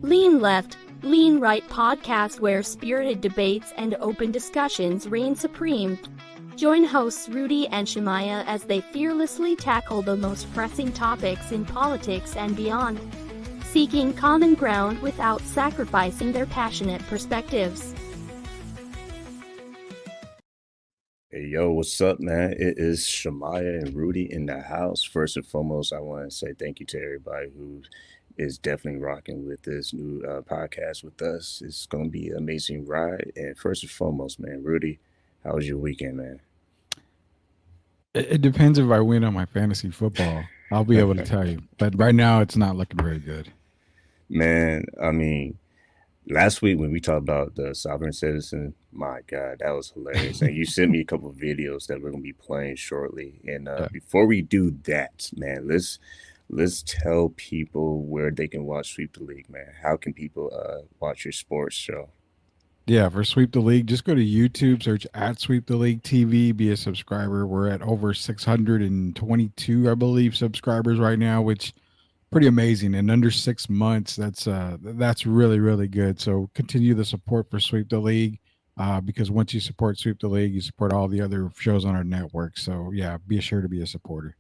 Lean Left, Lean Right podcast where spirited debates and open discussions reign supreme. Join hosts Rudy and Shemaiah as they fearlessly tackle the most pressing topics in politics and beyond, seeking common ground without sacrificing their passionate perspectives. Hey, yo, what's up, man? It is Shemaiah and Rudy in the house. First and foremost, I want to say thank you to everybody who is definitely rocking with this new podcast with us. It's going to be an amazing ride. And first and foremost, man, Rudy, how was your weekend, man? It depends if I win on my fantasy football. I'll be able to tell you. But right now, it's not looking very good. Man, I mean, last week when we talked about the sovereign citizen, my God, that was hilarious. And you sent me a couple of videos that we're going to be playing shortly. And before we do that, man, let's tell people where they can watch Sweep the League, man. How can people watch your sports show? Yeah, for Sweep the League, just go to YouTube, search at Sweep the League TV, be a subscriber. We're at over 622, I believe, subscribers right now, which pretty amazing. In under 6 months, that's really, really good. So continue the support for Sweep the League, because once you support Sweep the League, you support all the other shows on our network. So yeah, be sure to be a supporter.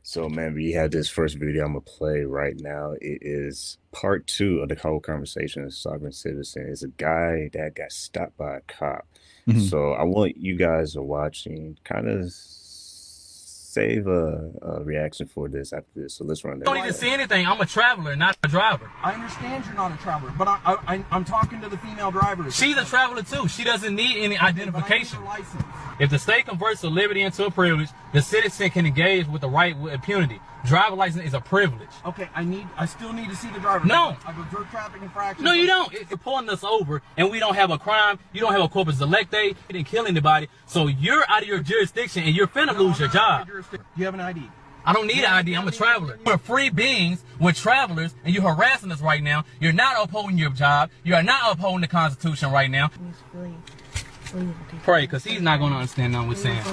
So, man, we have this first video I'm going to play right now. It is part 2 of the whole conversation of sovereign citizen. It's a guy that got stopped by a cop. Mm-hmm. So I want you guys are watching, kind of save a reaction for this after this. So let's run that. I don't even see anything. I'm a traveler, not a driver. I understand you're not a traveler, but I'm talking to the female driver. She's a traveler too. She doesn't need any identification. If the state converts a liberty into a privilege, the citizen can engage with the right with impunity. Driver license is a privilege. Okay, I still need to see the driver. No. I go drug traffic infraction. No, you don't. If you're pulling us over and we don't have a crime, you don't have a corpus delicti, you didn't kill anybody, so you're out of your jurisdiction and you're finna lose your job. Do you have an ID? I don't need an ID. I'm a traveler. We're free beings. We're travelers, and you're harassing us right now. You're not upholding your job. You are not upholding the Constitution right now. Pray, because he's not going to understand nothing we're saying.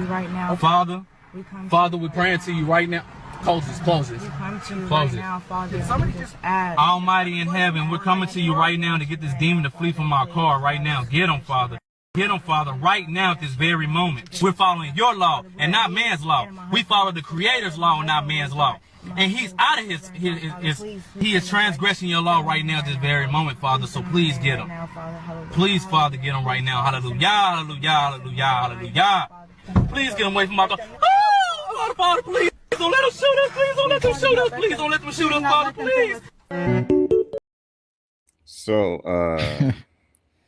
Right now. Father, we're praying to you right now. Close this. We come to you right now, Father. Somebody just add. Almighty in heaven, we're coming to you right now to get this demon to flee from our car right now. Get him, Father. Get him, Father, right now at this very moment. We're following your law and not man's law. We follow the Creator's law and not man's law. And he's out of he is transgressing your law right now at this very moment, Father. So please get him. Please, Father, get him right now. Hallelujah, hallelujah, hallelujah, hallelujah. Please get him away from my car. Oh, Father, please don't let them shoot us. Please don't let them shoot us. Please don't let them shoot us, Father, please. So,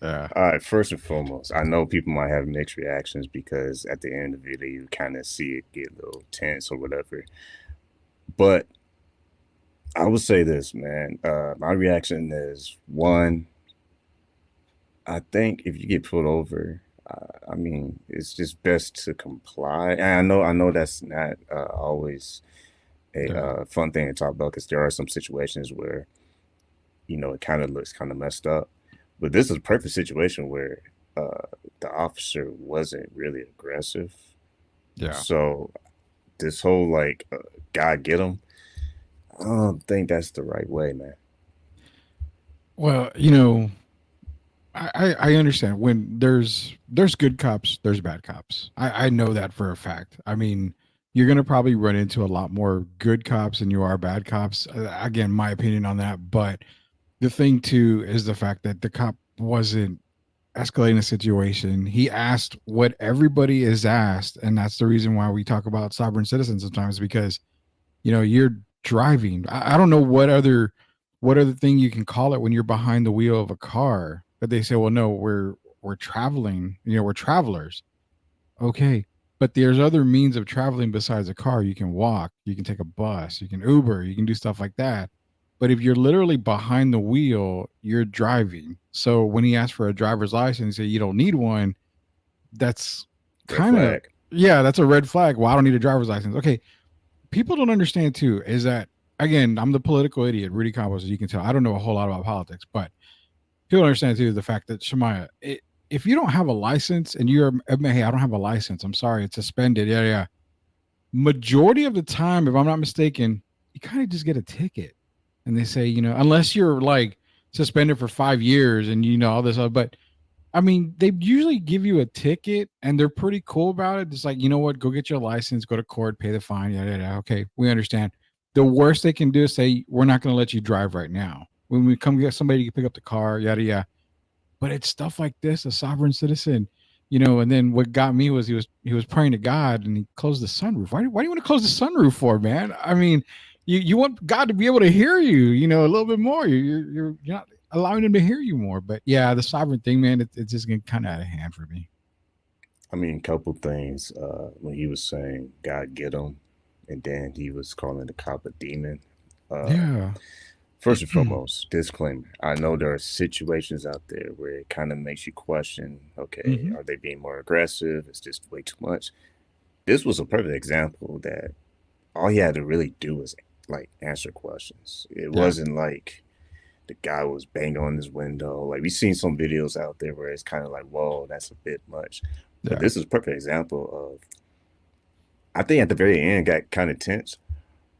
all right, first and foremost, I know people might have mixed reactions because at the end of the video, you kind of see it get a little tense or whatever. But I would say this, man. My reaction is, one, I think if you get pulled over, I mean, it's just best to comply. And I know that's not always a fun thing to talk about because there are some situations where, you know, it kind of looks kind of messed up. But this is a perfect situation where the officer wasn't really aggressive. Yeah. So this whole God get him, I don't think that's the right way, man. Well, you know, I understand when there's good cops, there's bad cops. I know that for a fact. I mean, you're going to probably run into a lot more good cops than you are bad cops. Again, my opinion on that. But the thing, too, is the fact that the cop wasn't escalating the situation. He asked what everybody is asked. And that's the reason why we talk about sovereign citizens sometimes, because, you know, you're driving. I don't know what other thing you can call it when you're behind the wheel of a car. But they say, well, no, we're traveling. You know, we're travelers. Okay. But there's other means of traveling besides a car. You can walk. You can take a bus. You can Uber. You can do stuff like that. But if you're literally behind the wheel, you're driving. So when he asked for a driver's license, he said you don't need one. That's kind of, yeah, that's a red flag. Well, I don't need a driver's license. Okay. People don't understand too, is that, again, I'm the political idiot, Rudy Campos, as you can tell. I don't know a whole lot about politics, but people understand too the fact that, Shemaiah, if you don't have a license and you're, hey, I don't have a license, I'm sorry, it's suspended. Yeah. Majority of the time, if I'm not mistaken, you kind of just get a ticket. and they say, unless you're like suspended for 5 years and all this other, but I mean, they usually give you a ticket and they're pretty cool about it. It's like, you know what, go get your license, go to court, pay the fine, yada yada. Okay, we understand. The worst they can do is say, we're not going to let you drive right now. When we come get somebody to pick up the car, yada yada. But it's stuff like this, a sovereign citizen, and then what got me was he was praying to God and he closed the sunroof. Why do you want to close the sunroof for, man? I mean, you want God to be able to hear you, a little bit more. You're not allowing him to hear you more. But yeah, the sovereign thing, man, it's just getting kind of out of hand for me. I mean, a couple things. When he was saying God get him, and then he was calling the cop a demon. Yeah. First and foremost, disclaimer. I know there are situations out there where it kind of makes you question, okay, are they being more aggressive? It's just way too much. This was a perfect example that all he had to really do was like answer questions. It wasn't like the guy was banging on his window. Like we've seen some videos out there where it's kind of like, whoa, that's a bit much. But this is a perfect example of, I think at the very end got kind of tense,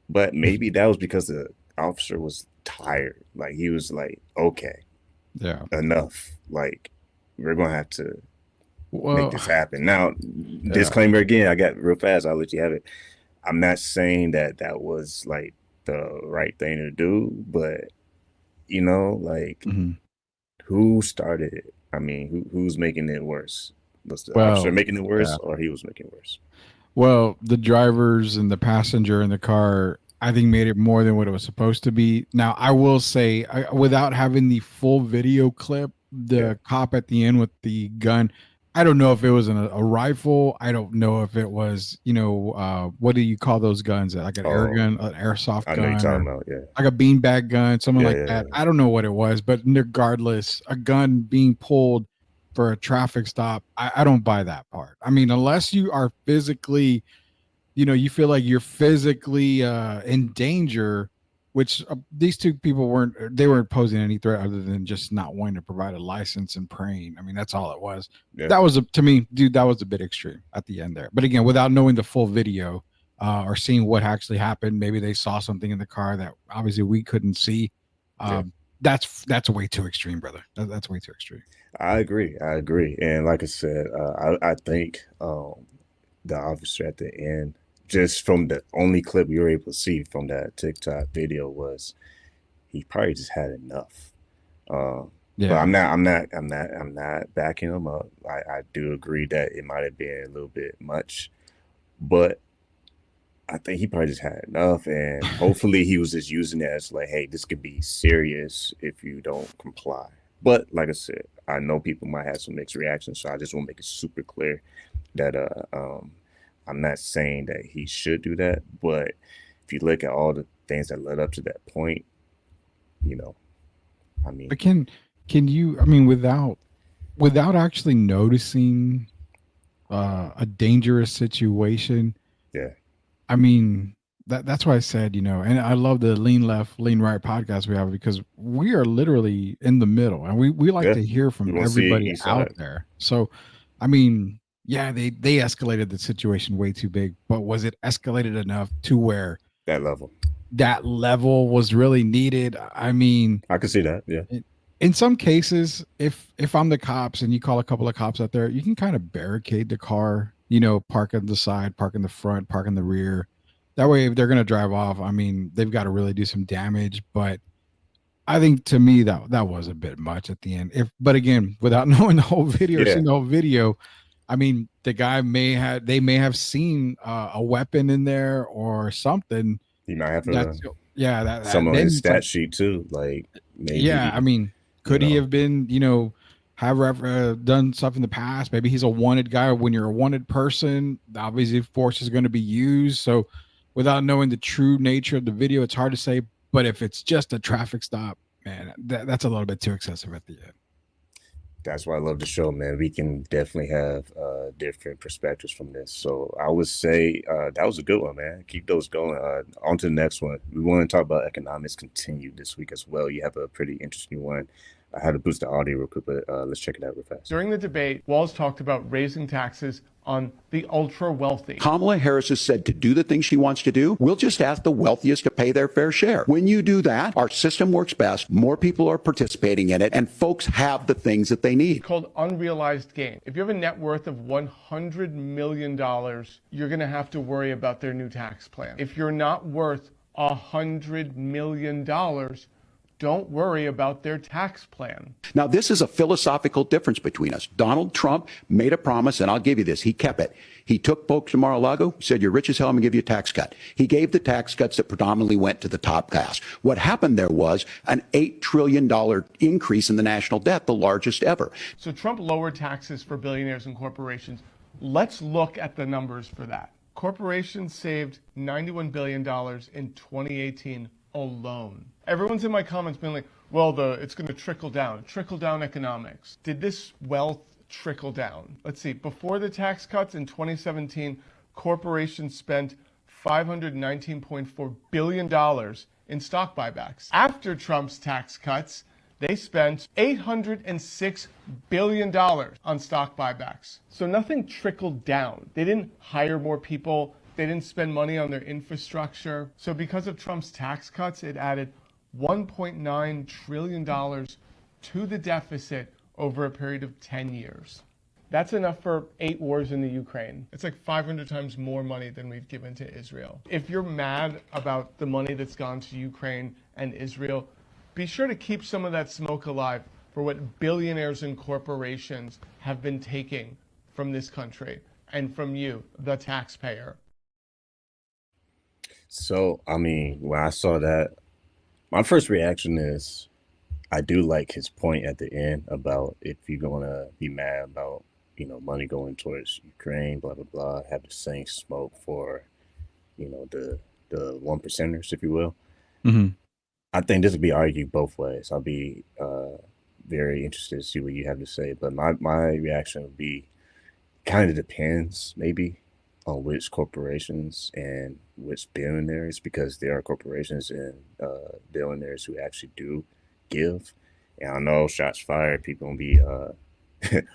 but maybe that was because the officer was tired. Like he was like, okay, enough. Like we're gonna have to make this happen. Now, disclaimer again, I got real fast. I'll let you have it. I'm not saying that was like the right thing to do, but like who started it? I mean, who's making it worse? Was the officer making it worse, or he was making it worse? Well, the drivers and the passenger in the car, I think, made it more than what it was supposed to be. Now, I will say, without having the full video clip, the cop at the end with the gun, I don't know if it was a rifle. I don't know if it was, what do you call those guns? Like an air gun, an airsoft gun, I know you're talking about, like a beanbag gun, something like that. I don't know what it was, but regardless, a gun being pulled for a traffic stop, I don't buy that part. I mean, unless you are physically, you feel like you're physically in danger, which these two people weren't posing any threat other than just not wanting to provide a license and praying. I mean, that's all it was. That was to me, dude, that was a bit extreme at the end there. But again, without knowing the full video or seeing what actually happened, maybe they saw something in the car that obviously we couldn't see. That's way too extreme, brother. That's way too extreme. I agree. And like I said, I think the officer at the end, just from the only clip we were able to see from that TikTok video, was he probably just had enough. But I'm not backing him up. I do agree that it might have been a little bit much, but I think he probably just had enough, and hopefully he was just using it as like, hey, this could be serious if you don't comply. But like I said, I know people might have some mixed reactions, so I just want to make it super clear that I'm not saying that he should do that, but if you look at all the things that led up to that point, I mean, but can you? I mean, without actually noticing a dangerous situation, I mean, that's why I said, and I love the Lean Left, Lean Right podcast we have, because we are literally in the middle, and we like to hear from everybody out there. So, I mean, they escalated the situation way too big, but was it escalated enough to where that level was really needed? I mean, I could see that. Yeah. In some cases, if I'm the cops and you call a couple of cops out there, you can kind of barricade the car, park on the side, park in the front, park in the rear. That way, if they're going to drive off, I mean, they've got to really do some damage. But I think to me that was a bit much at the end. But again, without knowing the whole video, seeing the whole video, I mean, the guy may have seen a weapon in there or something. He might have some on his stat sheet too. Like maybe, I mean, could he have been, have done stuff in the past? Maybe he's a wanted guy. When you're a wanted person, obviously force is going to be used. So without knowing the true nature of the video, it's hard to say. But if it's just a traffic stop, man, that's a little bit too excessive at the end. That's why I love the show, man. We can definitely have different perspectives from this. So I would say that was a good one, man. Keep those going. On to the next one. We want to talk about economics continue this week as well. You have a pretty interesting one. I had to boost the audio real quick, but let's check it out real fast. During the debate, Walz talked about raising taxes on the ultra wealthy. Kamala Harris has said to do the things she wants to do, we'll just ask the wealthiest to pay their fair share. When you do that, our system works best, more people are participating in it, and folks have the things that they need. It's called unrealized gain. If you have a net worth of $100 million, you're going to have to worry about their new tax plan. If you're not worth $100 million, don't worry about their tax plan. Now, this is a philosophical difference between us. Donald Trump made a promise, and I'll give you this. He kept it. He took folks to Mar-a-Lago, said, you're rich as hell, I'm going to give you a tax cut. He gave the tax cuts that predominantly went to the top class. What happened there was an $8 trillion increase in the national debt, the largest ever. So Trump lowered taxes for billionaires and corporations. Let's look at the numbers for that. Corporations saved $91 billion in 2018 alone. Everyone's in my comments being like, well, it's going to trickle down economics. Did this wealth trickle down? Let's see. Before the tax cuts in 2017, corporations spent $519.4 billion in stock buybacks. After Trump's tax cuts, they spent $806 billion on stock buybacks. So nothing trickled down. They didn't hire more people. They didn't spend money on their infrastructure. So because of Trump's tax cuts, it added $1.9 trillion to the deficit over a period of 10 years. That's enough for 8 wars in the Ukraine. It's like 500 times more money than we've given to Israel. If you're mad about the money that's gone to Ukraine and Israel, be sure to keep some of that smoke alive for what billionaires and corporations have been taking from this country and from you, the taxpayer. So, I mean, when I saw that, my first reaction is I do like his point at the end about if you're going to be mad about, money going towards Ukraine, blah, blah, blah, have the same smoke for, the one percenters, if you will. Mm-hmm. I think this would be argued both ways. I'll be very interested to see what you have to say. But my reaction would be kind of depends maybe on which corporations and which billionaires, because there are corporations and billionaires who actually do give. And I know shots fired, people gonna be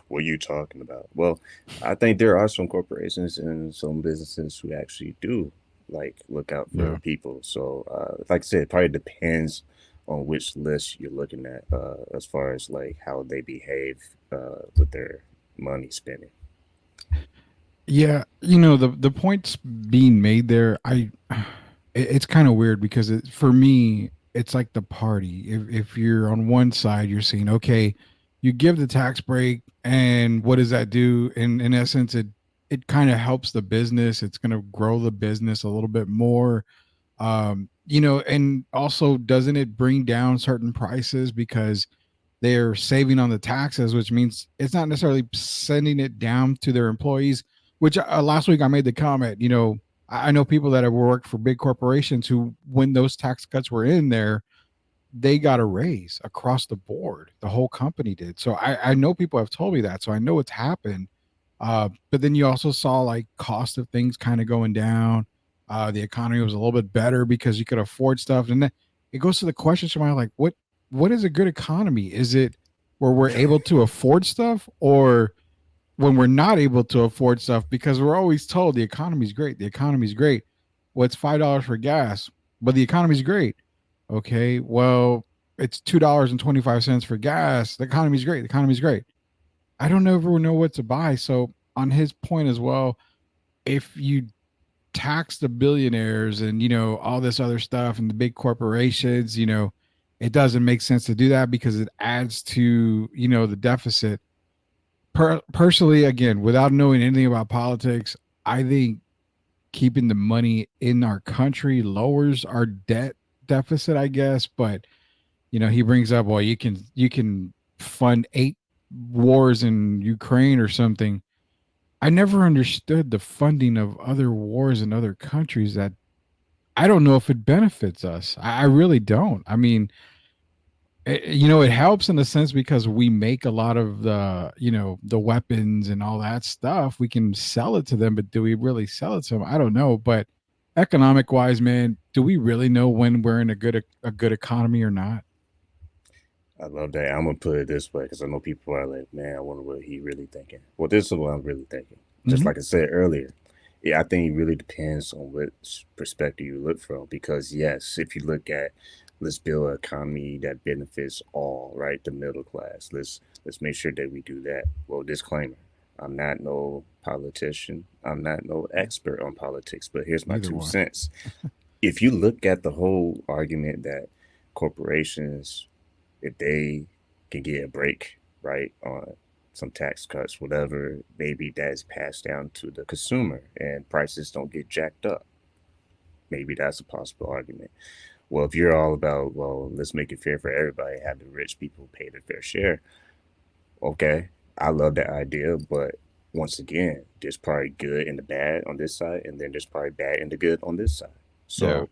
what are you talking about? Well, I think there are some corporations and some businesses who actually do look out for people. So like I said, it probably depends on which list you're looking at as far as how they behave with their money spending. Yeah, the points being made there, it's kind of weird because for me, it's like the party. If you're on one side, you're saying, okay, you give the tax break, and what does that do? In essence, it kind of helps the business. It's going to grow the business a little bit more. And also, doesn't it bring down certain prices because they're saving on the taxes, which means it's not necessarily sending it down to their employees, which last week I made the comment, I know people that have worked for big corporations who, when those tax cuts were in there, they got a raise across the board. The whole company did. So I know people have told me that. So I know it's happened. But then you also saw cost of things kind of going down. The economy was a little bit better because you could afford stuff. And then it goes to the question, Shemaiah, what is a good economy? Is it where we're able to afford stuff, or when we're not able to afford stuff? Because we're always told the economy's great. The economy's great. Well, it's $5 for gas, but the economy's great. Okay, well, it's $2.25 for gas. The economy's great. The economy's great. I don't ever know what to buy. So on his point as well, if you tax the billionaires and, all this other stuff and the big corporations, it doesn't make sense to do that because it adds to, the deficit. Personally, again, without knowing anything about politics, I think keeping the money in our country lowers our debt deficit, I guess. But he brings up, well, you can fund 8 wars in Ukraine or something. I never understood the funding of other wars in other countries. That I don't know if it benefits us. I really don't. I mean, it helps in a sense because we make a lot of the weapons and all that stuff. We can sell it to them, but do we really sell it to them? I don't know. But economic wise, man, do we really know when we're in a good economy or not? I love that. I'm gonna put it this way because I know people are like, man, I wonder what he really thinking. Well, this is what I'm really thinking. Just like I said earlier, yeah, I think it really depends on what perspective you look from. Because yes, if you look at let's build an economy that benefits all, right? The middle class. Let's make sure that we do that. Well, disclaimer. I'm not no politician. I'm not no expert on politics, but here's my Neither 2 cents. If you look at the whole argument that corporations, if they can get a break, right, on some tax cuts, whatever, maybe that's passed down to the consumer and prices don't get jacked up. Maybe that's a possible argument. Well, if you're all about, well, let's make it fair for everybody, have the rich people pay their fair share. Okay, I love that idea, but once again, there's probably good and the bad on this side, and then there's probably bad and the good on this side. So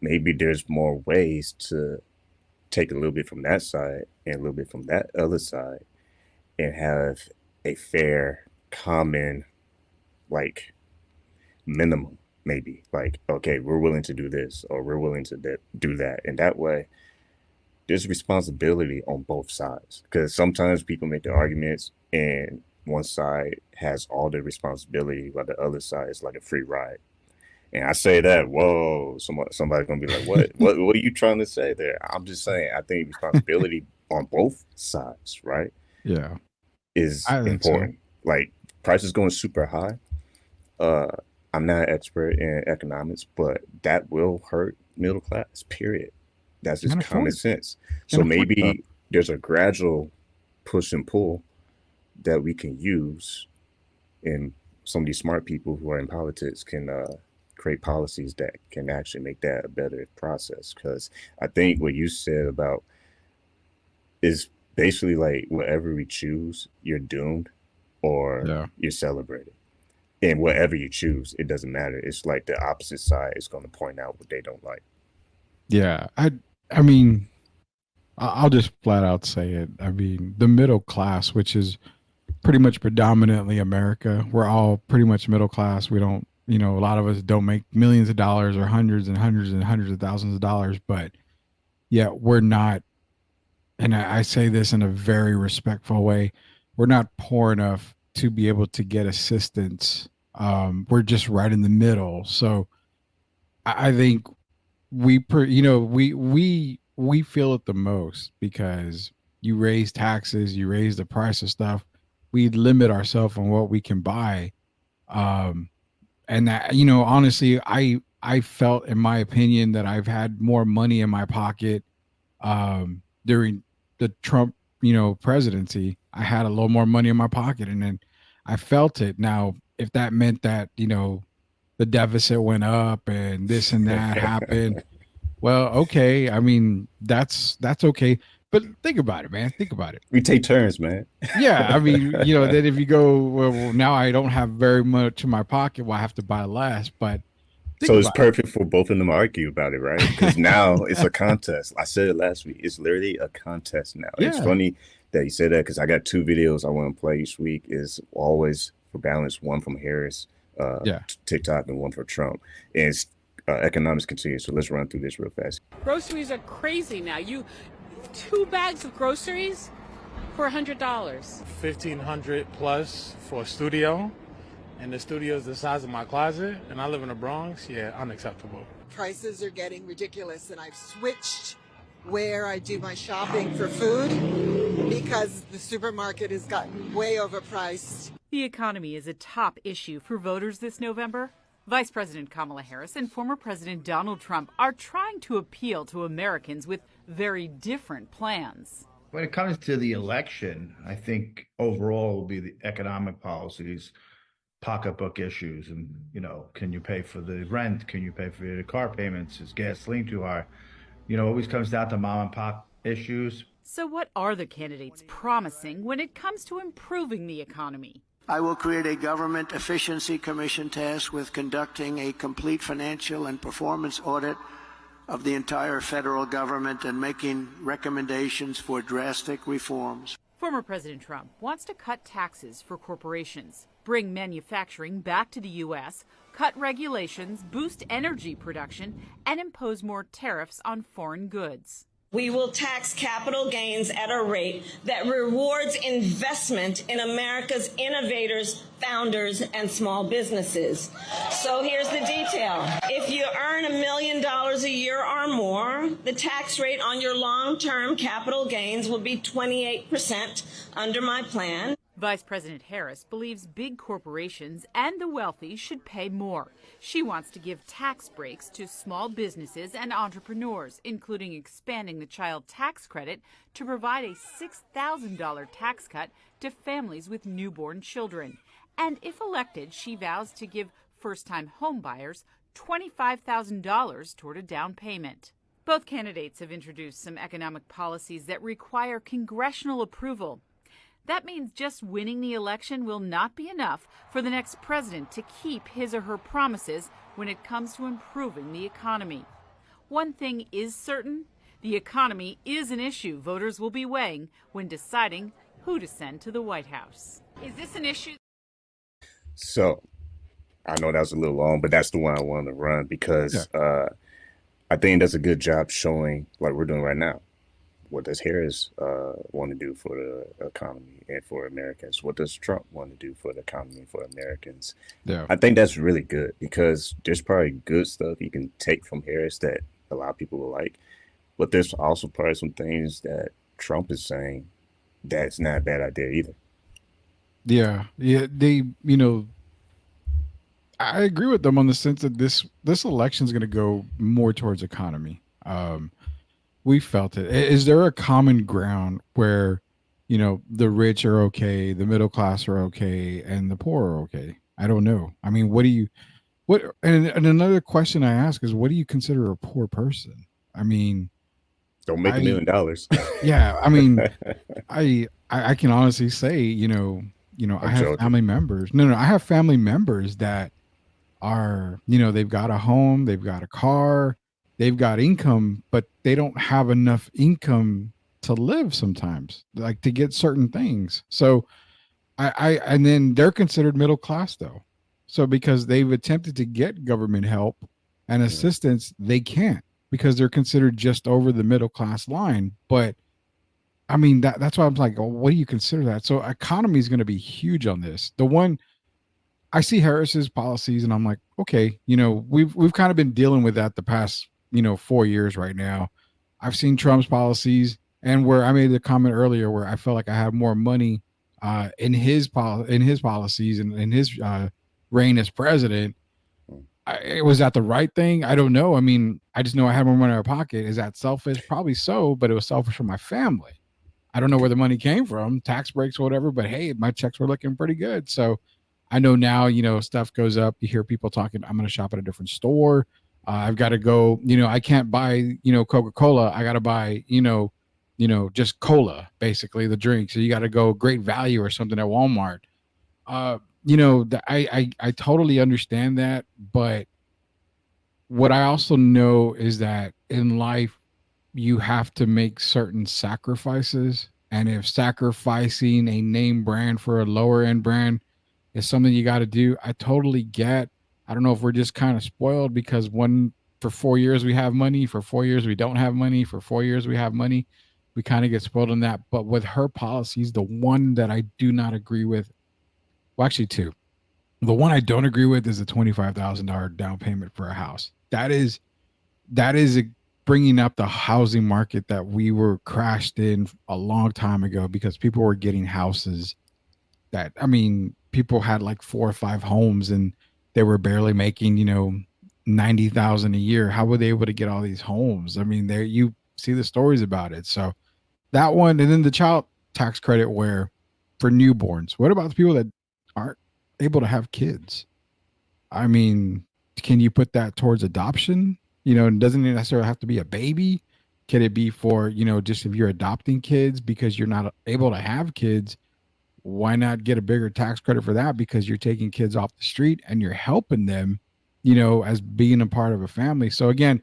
maybe there's more ways to take a little bit from that side and a little bit from that other side and have a fair, common, like, minimum, maybe. Like, okay, we're willing to do this or we're willing to do that. And that way, there's responsibility on both sides. Because sometimes people make the arguments and one side has all the responsibility, while the other side is like a free ride. And I say that, whoa, somebody's gonna be like, what are you trying to say there? I'm just saying, I think responsibility on both sides, right? Yeah, is I think important. So. Like prices going super high. I'm not an expert in economics, but that will hurt middle class. Period. That's just common sense. So maybe there's a gradual push and pull that we can use, and some of these smart people who are in politics can create policies that can actually make that a better process. Because I think what you said about is basically like whatever we choose, you're doomed or you're celebrated. And whatever you choose, it doesn't matter. It's like the opposite side is going to point out what they don't like. Yeah, I mean, I'll just flat out say it. I mean, the middle class, which is pretty much predominantly America, we're all pretty much middle class. We don't, a lot of us don't make millions of dollars or hundreds and hundreds and hundreds of thousands of dollars, but yeah, we're not, and I say this in a very respectful way, we're not poor enough to be able to get assistance. We're just right in the middle. So I think we feel it the most because you raise taxes, you raise the price of stuff. We limit ourselves on what we can buy. And that, honestly, I felt, in my opinion, that I've had more money in my pocket during the Trump, presidency. I had a little more money in my pocket, and then I felt it. Now, if that meant that, the deficit went up and this and that happened, well, okay. I mean, that's okay. But think about it, man. Think about it. We take turns, man. Yeah. I mean, then if you go, well, now I don't have very much in my pocket, well, I have to buy less. But so it's perfect for both of them to argue about it, right? Because now it's a contest. I said it last week. It's literally a contest now. Yeah. It's funny that you said that because I got 2 videos I want to play each week. Is always for balance, one from Harris, TikTok, and one for Trump. And it's economics continues. So let's run through this real fast. Groceries are crazy now. 2 bags of groceries for $100. $1,500 plus for a studio, and the studio is the size of my closet, and I live in the Bronx. Yeah, unacceptable. Prices are getting ridiculous, and I've switched where I do my shopping for food because the supermarket has gotten way overpriced. The economy is a top issue for voters this November. Vice President Kamala Harris and former President Donald Trump are trying to appeal to Americans with very different plans. When it comes to the election, I think overall will be the economic policies, pocketbook issues, and, can you pay for the rent? Can you pay for the car payments? Is gasoline too high? It always comes down to mom and pop issues. So what are the candidates promising when it comes to improving the economy? I will create a government efficiency commission tasked with conducting a complete financial and performance audit of the entire federal government and making recommendations for drastic reforms. Former President Trump wants to cut taxes for corporations, bring manufacturing back to the U.S., cut regulations, boost energy production, and impose more tariffs on foreign goods. We will tax capital gains at a rate that rewards investment in America's innovators, founders, and small businesses. So here's the detail. If you earn $1 million a year or more, the tax rate on your long-term capital gains will be 28% under my plan. Vice President Harris believes big corporations and the wealthy should pay more. She wants to give tax breaks to small businesses and entrepreneurs, including expanding the child tax credit to provide a $6,000 tax cut to families with newborn children. And if elected, she vows to give first-time home buyers $25,000 toward a down payment. Both candidates have introduced some economic policies that require congressional approval. That means just winning the election will not be enough for the next president to keep his or her promises when it comes to improving the economy. One thing is certain, the economy is an issue voters will be weighing when deciding who to send to the White House. Is this an issue? So, I know that was a little long, but that's the one I wanted to run because I think that's a good job showing, like we're doing right now. What does Harris want to do for the economy and for Americans? What does Trump want to do for the economy and for Americans? Yeah. I think that's really good because there's probably good stuff you can take from Harris that a lot of people will like. But there's also probably some things that Trump is saying that's not a bad idea either. Yeah. They, I agree with them on the sense that this election is going to go more towards economy. We felt it. Is there a common ground where, the rich are okay, the middle class are okay, and the poor are okay? I don't know. I mean, and another question I ask is, what do you consider a poor person? I mean, don't make $1 million. Yeah. I mean, I can honestly say, I have family members. No, I have family members that are, they've got a home, they've got a car, they've got income, but they don't have enough income to live sometimes, like to get certain things. So and then they're considered middle class though. So because they've attempted to get government help and assistance, they can't because they're considered just over the middle class line. But I mean, that's why I'm like, what do you consider that? So economy is going to be huge on this. The one I see Harris's policies and I'm like, okay, we've kind of been dealing with that the past 4 years right now. I've seen Trump's policies and where I made the comment earlier where I felt like I have more money in his policies and in his reign as president. Was that the right thing? I don't know. I mean, I just know I had more money in my pocket. Is that selfish? Probably so, but it was selfish for my family. I don't know where the money came from, tax breaks or whatever, but hey, my checks were looking pretty good. So I know now, stuff goes up. You hear people talking, I'm going to shop at a different store. I've got to go, I can't buy, Coca-Cola. I got to buy, just cola, basically the drink. So you got to go Great Value or something at Walmart. I totally understand that. But what I also know is that in life, you have to make certain sacrifices. And if sacrificing a name brand for a lower end brand is something you got to do, I totally get. I don't know if we're just kind of spoiled because for 4 years we have money, for 4 years we don't have money, for 4 years we have money. We kind of get spoiled on that. But with her policies, the one that I do not agree with, well, actually two. The one I don't agree with is a $25,000 down payment for a house. That is bringing up the housing market that we were crashed in a long time ago because people were getting houses that, I mean, people had like 4 or 5 homes and they were barely making, $90,000 a year. How were they able to get all these homes? I mean, there you see the stories about it. So that one, and then the child tax credit where for newborns, what about the people that aren't able to have kids? I mean, can you put that towards adoption? Doesn't it necessarily have to be a baby? Can it be for, just if you're adopting kids because you're not able to have kids? Why not get a bigger tax credit for that? Because you're taking kids off the street and you're helping them, as being a part of a family. So again,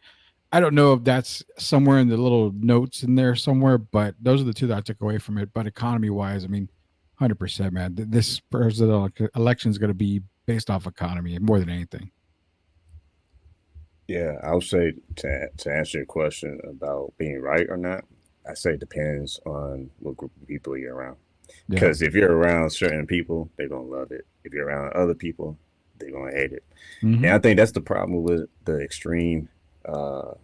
I don't know if that's somewhere in the little notes in there somewhere, but those are the two that I took away from it. But economy wise, I mean, 100%, man, this presidential election is going to be based off economy more than anything. Yeah, I would say to answer your question about being right or not, I say it depends on what group of people you're around. Yeah. Because if you're around certain people, they're gonna love it. If you're around other people, they're gonna hate it. And Hmm. I think that's the problem with the extreme uh,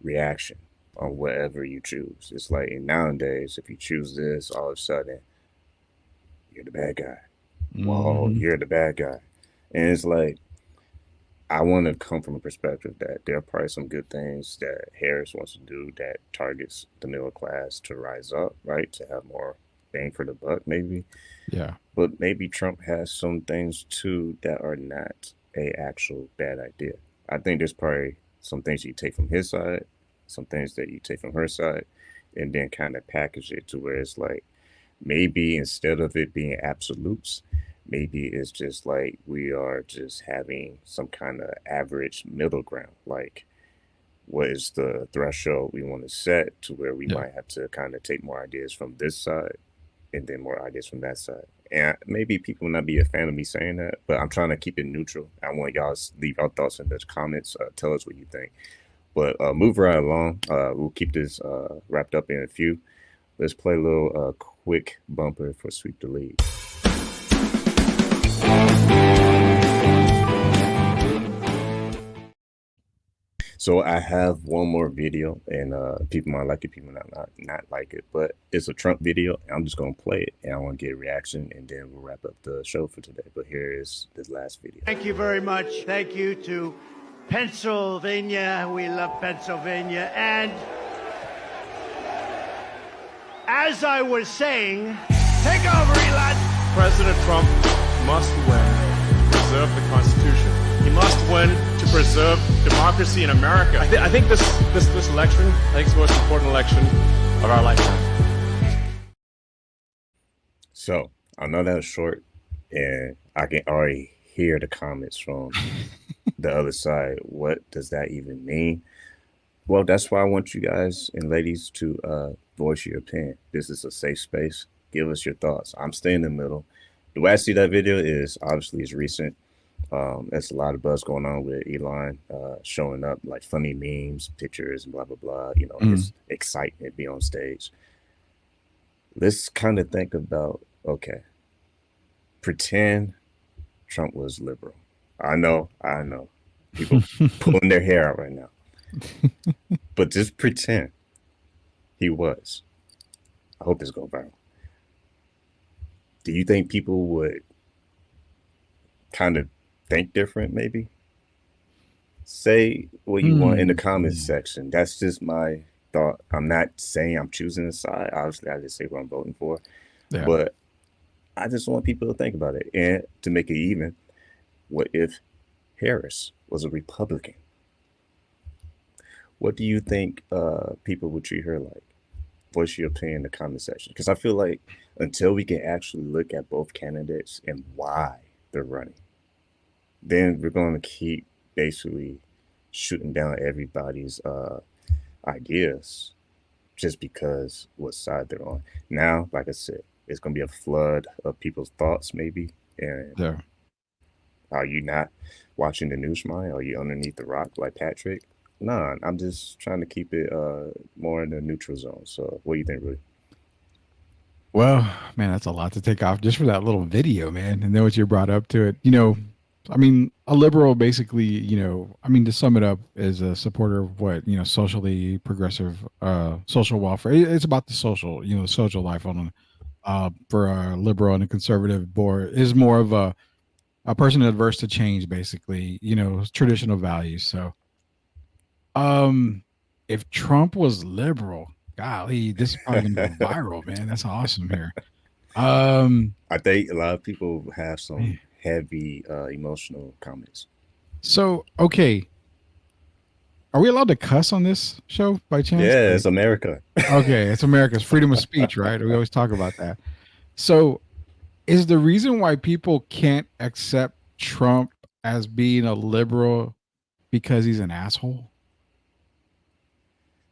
reaction on whatever you choose. It's like nowadays, if you choose this, all of a sudden you're the bad guy. Whoa, Hmm. you're the bad guy. And it's like I want to come from a perspective that there are probably some good things that Harris wants to do that targets the middle class to rise up, right? To have more bang for the buck, maybe. Yeah. But maybe Trump has some things too that are not a actual bad idea. I think there's probably some things you take from his side, some things that you take from her side, and then kind of package it to where it's like maybe instead of it being absolutes, maybe it's just like we are just having some kind of average middle ground. Like, what is the threshold we want to set to where we Yeah. might have to kind of take more ideas from this side and then more ideas from that side. And maybe people will not be a fan of me saying that, but I'm trying to keep it neutral. I want y'all to leave your thoughts in the comments. Tell us what you think. But move right along. We'll keep this wrapped up in a few. Let's play a little quick bumper for Sweep the Lead. So I have one more video, and people might like it, people might not like it, but it's a Trump video. And I'm just gonna play it, and I want to get a reaction, and then we'll wrap up the show for today. But here is this last video. Thank you very much. Thank you to Pennsylvania. We love Pennsylvania. And as I was saying, take over, Elon. President Trump must win to preserve the Constitution. He must win to preserve democracy in America. I think this election, I think it's the most important election of our lifetime. So I know that was short, and I can already hear the comments from the other side. What does that even mean? Well, that's why I want you guys and ladies to voice your opinion. This is a safe space. Give us your thoughts. I'm staying in the middle. The way I see that video is obviously it's recent. There's a lot of buzz going on with Elon showing up, like funny memes, pictures, and blah, blah, blah. You know, his excitement be on stage. Let's kind of think about, okay, pretend Trump was liberal. I know. People pulling their hair out right now. But just pretend he was. I hope this goes viral. Do you think people would kind of think different, maybe? Say what you want in the comments section. That's just my thought. I'm not saying I'm choosing a side. Obviously, I just say what I'm voting for. Yeah. But I just want people to think about it. And to make it even, what if Harris was a Republican? What do you think people would treat her like? Voice your opinion in the comment section. Because I feel like until we can actually look at both candidates and why they're running, then we're going to keep basically shooting down everybody's ideas just because what side they're on. Now, like I said, it's going to be a flood of people's thoughts maybe. And Yeah. are you not watching the news, Shemaiah? Are you underneath the rock like Patrick? Nah, I'm just trying to keep it more in the neutral zone. So what do you think, Rudy? Well, man, that's a lot to take off just for that little video, man. And then what you brought up to it, you know, I mean, a liberal basically, you know, I mean, to sum it up, is a supporter of what, you know, socially progressive, social welfare. It's about the social, you know, social life on for a liberal and a conservative board is more of a person adverse to change, basically, you know, traditional values. So, if Trump was liberal, golly, this is probably gonna go viral, man. That's awesome here. I think a lot of people have some heavy emotional comments. So, okay. Are we allowed to cuss on this show by chance? Yeah, it's America. Okay, it's America's freedom of speech, right? We always talk about that. So, is the reason why people can't accept Trump as being a liberal because he's an asshole?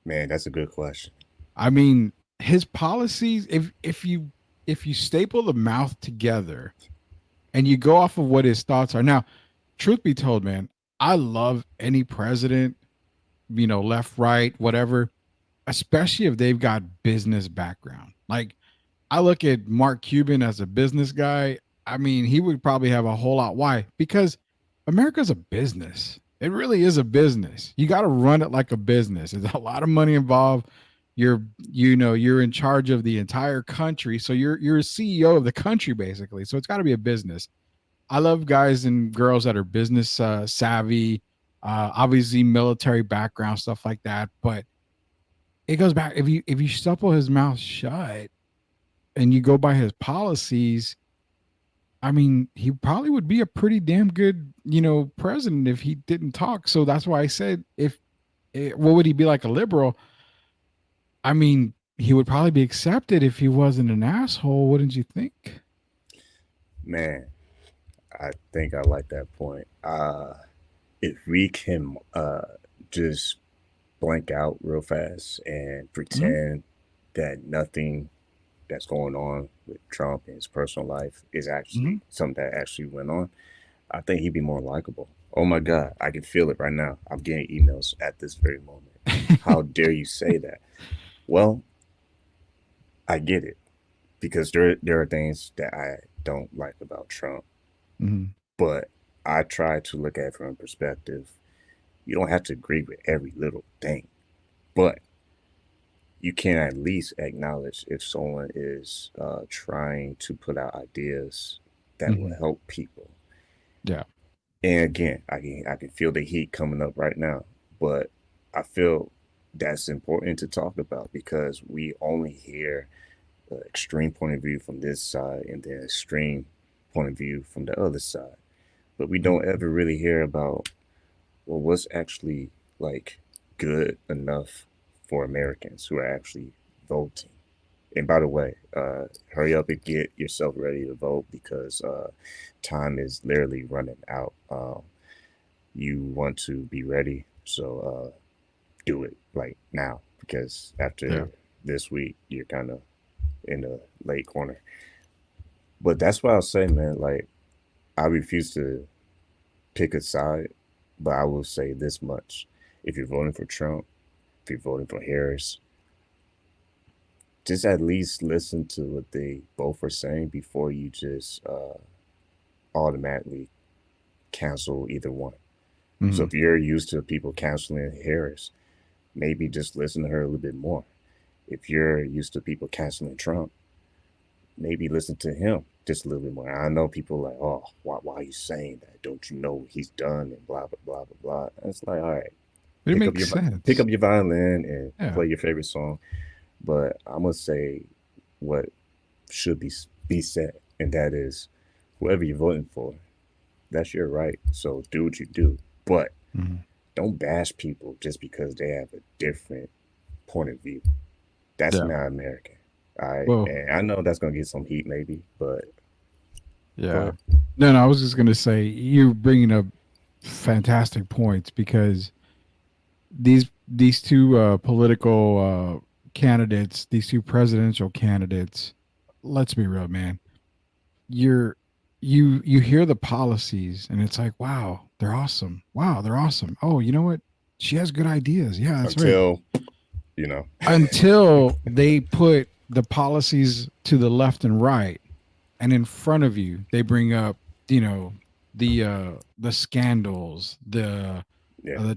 Man, that's a good question. I mean, his policies, if you staple the mouth together and you go off of what his thoughts are. Now, truth be told, man, I love any president, left, right, whatever, especially if they've got business background. Like I look at Mark Cuban as a business guy. I mean, he would probably have a whole lot. Why? Because America's a business. It really is a business. You got to run it like a business. There's a lot of money involved. You're in charge of the entire country. So you're a CEO of the country basically. So it's got to be a business. I love guys and girls that are business savvy, obviously military background, stuff like that. But it goes back if you supple his mouth shut and you go by his policies, I mean, he probably would be a pretty damn good, president if he didn't talk. So that's why I said, what would he be like a liberal? I mean, he would probably be accepted if he wasn't an asshole, wouldn't you think? Man, I think I like that point. If we can just blank out real fast and pretend that nothing that's going on with Trump in his personal life is actually something that actually went on, I think he'd be more likable. Oh my God, I can feel it right now. I'm getting emails at this very moment. How dare you say that? Well, I get it because there are things that I don't like about Trump, but I try to look at it from a perspective. You don't have to agree with every little thing, but you can at least acknowledge if someone is trying to put out ideas that will help people. Yeah. And again, I can feel the heat coming up right now, but I feel that's important to talk about because we only hear the extreme point of view from this side and the extreme point of view from the other side. But we don't ever really hear about, well, what's actually like good enough for Americans who are actually voting. And by the way, hurry up and get yourself ready to vote because time is literally running out. You want to be ready, so do it like now because after this week, you're kind of in the late corner. But that's what I'll say, man. Like, I refuse to pick a side, but I will say this much. If you're voting for Trump, if you're voting for Harris, just at least listen to what they both are saying before you just automatically cancel either one. So if you're used to people canceling Harris, maybe just listen to her a little bit more. If you're used to people canceling Trump, maybe listen to him just a little bit more. I know people are like, oh, why are you saying that? Don't you know what he's done and blah, blah, blah, blah, blah. And it's like, all right. It makes sense. Pick up your violin and play your favorite song. But I'm going to say what should be said, and that is whoever you're voting for, that's your right. So do what you do. But don't bash people just because they have a different point of view. That's not American. All right. Well, and I know that's going to get some heat maybe, but. Yeah. No, I was just going to say, you're bringing up fantastic points because these two political candidates, these two presidential candidates, let's be real, man. You hear the policies and it's like, wow, they're awesome. Wow, they're awesome. Oh, you know what? She has good ideas. Yeah, that's right. Until they put the policies to the left and right, and in front of you, they bring up, the scandals, the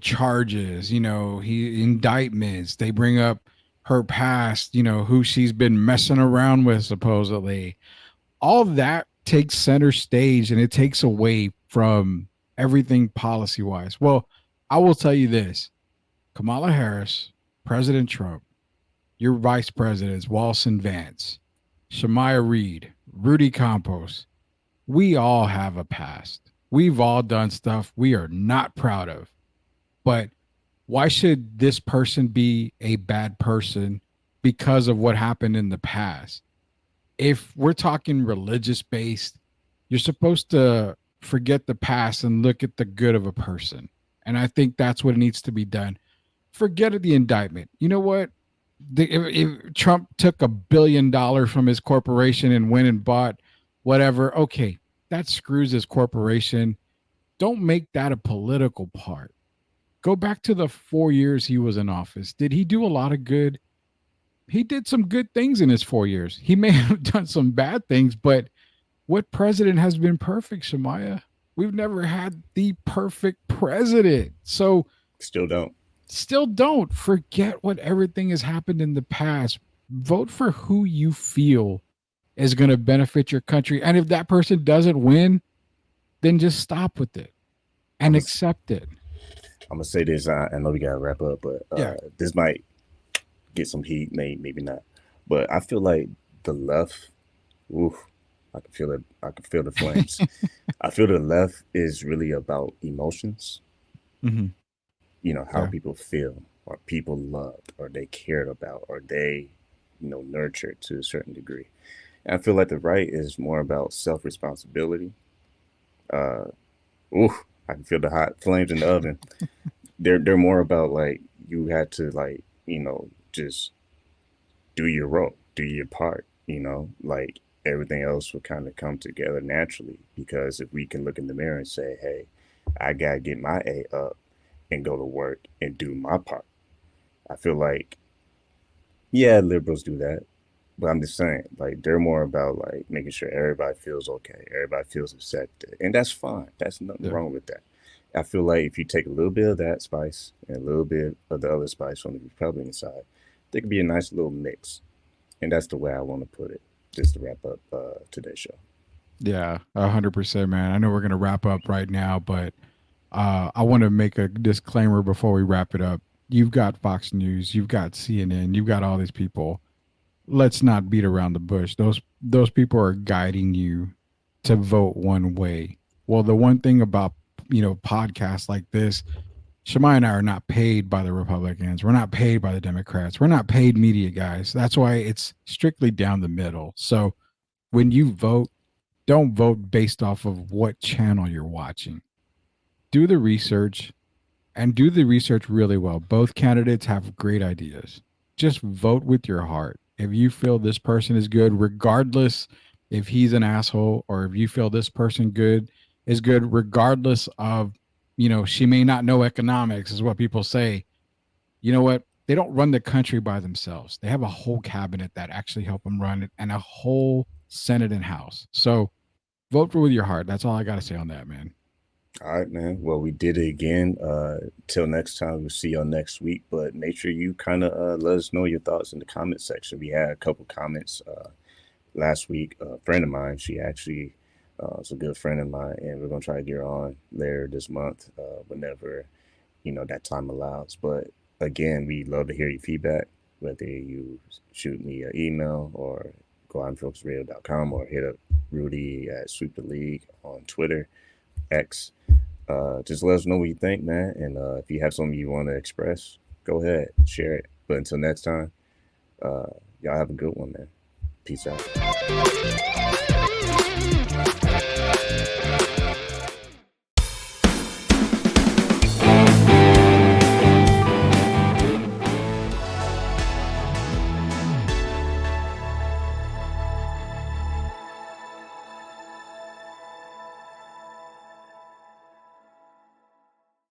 charges, indictments. They bring up her past, who she's been messing around with supposedly. All of that takes center stage and it takes away from everything policy wise. Well, I will tell you this: Kamala Harris, President Trump, your vice presidents, Walsh and Vance, Shemaiah Reed, Rudy Campos, we all have a past. We've all done stuff we are not proud of. But why should this person be a bad person because of what happened in the past? If we're talking religious based, you're supposed to forget the past and look at the good of a person. And I think that's what needs to be done. Forget the indictment. You know what? If Trump took $1 billion from his corporation and went and bought whatever, okay, that screws his corporation. don't make that a political part. Go back to the 4 years he was in office. Did he do a lot of good? He did some good things in his 4 years. He may have done some bad things, but what president has been perfect, Shemaiah? We've never had the perfect president. So still don't forget what everything has happened in the past. Vote for who you feel is going to benefit your country. And if that person doesn't win, then just stop with it and accept it. I'm gonna say this. I know we gotta wrap up, but this might get some heat, maybe not. But I feel like the left, I can feel it. I can feel the flames. I feel the left is really about emotions. Mm-hmm. You know, how people feel, or people loved, or they cared about, or they, nurtured to a certain degree. And I feel like the right is more about self-responsibility. I can feel the hot flames in the oven. They're more about like you had to just do your role, do your part, like everything else will kind of come together naturally, because if we can look in the mirror and say, hey, I gotta get my A up and go to work and do my part. I feel like, liberals do that, but I'm just saying, like, they're more about like making sure everybody feels okay, everybody feels accepted, and that's fine. That's nothing wrong with that. I feel like if you take a little bit of that spice and a little bit of the other spice from the Republican side, there could be a nice little mix, and that's the way I want to put it. Just to wrap up today's show. Yeah, 100%, man. I know we're gonna wrap up right now, but I want to make a disclaimer before we wrap it up. You've got Fox News, you've got CNN, you've got all these people. Let's not beat around the bush. Those people are guiding you to vote one way. Well, the one thing about podcasts like this, Shemaiah and I are not paid by the Republicans. We're not paid by the Democrats. We're not paid media guys. That's why it's strictly down the middle. So when you vote, don't vote based off of what channel you're watching. Do the research, and do the research really well. Both candidates have great ideas. Just vote with your heart. If you feel this person is good, regardless if he's an asshole, or if you feel this person is good, regardless of, she may not know economics, is what people say. You know what? They don't run the country by themselves. They have a whole cabinet that actually help them run it, and a whole Senate and House. So vote with your heart. That's all I got to say on that, man. All right, man. Well, we did it again. Till next time, we'll see y'all next week. But make sure you kind of let us know your thoughts in the comment section. We had a couple comments last week. A friend of mine, she actually is a good friend of mine, and we're going to try to get her on later this month whenever, that time allows. But again, we love to hear your feedback, whether you shoot me an email or go on focusradio.com or hit up Rudy at Sweep the League on Twitter, X. Just let us know what you think, man. And if you have something you want to express, go ahead, share it. But until next time, y'all have a good one, man. Peace out.